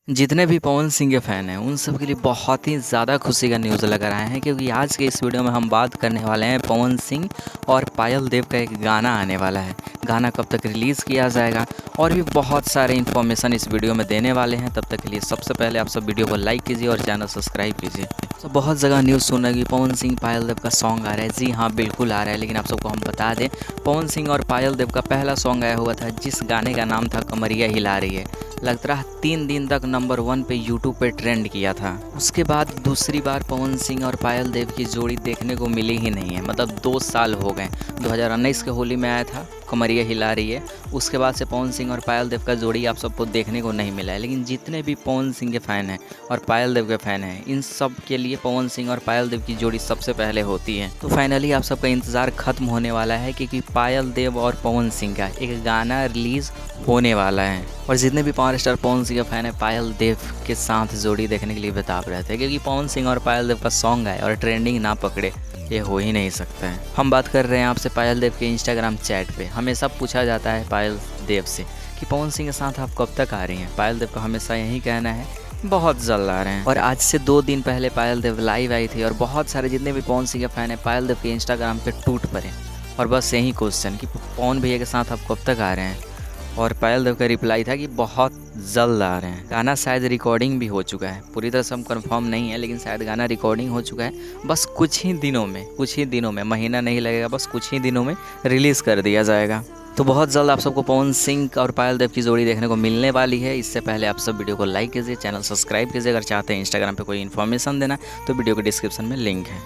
जितने भी पवन सिंह के फ़ैन हैं उन सब के लिए बहुत ही ज़्यादा खुशी का न्यूज़ लेकर आए हैं, क्योंकि आज के इस वीडियो में हम बात करने वाले हैं पवन सिंह और पायल देव का एक गाना आने वाला है। गाना कब तक रिलीज़ किया जाएगा और भी बहुत सारे इन्फॉर्मेशन इस वीडियो में देने वाले हैं। तब तक के लिए सबसे पहले आप सब वीडियो को लाइक कीजिए और चैनल सब्सक्राइब कीजिए। तो बहुत जगह न्यूज़ सुन रहे हैं कि पवन सिंह पायल देव का सॉन्ग आ रहा है। जी हाँ, बिल्कुल आ रहा है, लेकिन आप सबको हम बता दें पवन सिंह और पायल देव का पहला सॉन्ग आया हुआ था जिस गाने का नाम था कमरिया हिला रही है। लगता रहा 3 दिन तक नंबर 1 पे यूट्यूब पे ट्रेंड किया था। उसके बाद दूसरी बार पवन सिंह और पायल देव की जोड़ी देखने को मिली ही नहीं है, मतलब 2 साल हो गए। 2019 के होली में आया था कमरिया हिला रही है। उसके बाद से पवन सिंह और पायल देव का जोड़ी आप सबको देखने को नहीं मिला है। लेकिन जितने भी पवन सिंह के फ़ैन हैं और पायल देव के फ़ैन हैं, इन सब के लिए पवन सिंह और पायल देव की जोड़ी सबसे पहले होती है। तो फाइनली आप सबका इंतज़ार खत्म होने वाला है, क्योंकि पायल देव और पवन सिंह का एक गाना रिलीज़ होने वाला है। और जितने भी पावर स्टार पवन सिंह के फ़ैन है पायल देव के साथ जोड़ी देखने के लिए बेताब रहते हैं, क्योंकि पवन सिंह और पायल देव का सॉन्ग आए और ट्रेंडिंग ना पकड़े, ये हो ही नहीं सकता है। हम बात कर रहे हैं आपसे पायल देव के इंस्टाग्राम चैट पे। हमेशा पूछा जाता है पायल देव से कि पवन सिंह के साथ आप कब तक आ रही हैं। पायल देव का हमेशा यही कहना है बहुत जल्द आ रहे हैं। और आज से 2 दिन पहले पायल देव लाइव आई थी और बहुत सारे जितने भी पवन सिंह के फ़ैन है पायल देव के इंस्टाग्राम पे टूट पड़े और बस यही क्वेश्चन कि पवन भैया के साथ आप कब तक आ रहे हैं। और पायल देव का रिप्लाई था कि बहुत जल्द आ रहे हैं। गाना शायद रिकॉर्डिंग भी हो चुका है, पूरी तरह से हम कंफर्म नहीं है, लेकिन शायद गाना रिकॉर्डिंग हो चुका है। बस कुछ ही दिनों में, महीना नहीं लगेगा, बस कुछ ही दिनों में रिलीज़ कर दिया जाएगा। तो बहुत जल्द आप सबको पवन सिंह और पायल देव की जोड़ी देखने को मिलने वाली है। इससे पहले आप सब वीडियो को लाइक कीजिए, चैनल सब्सक्राइब कीजिए। अगर चाहते हैं इंस्टाग्राम पे कोई इन्फॉर्मेशन देना तो वीडियो के डिस्क्रिप्शन में लिंक है।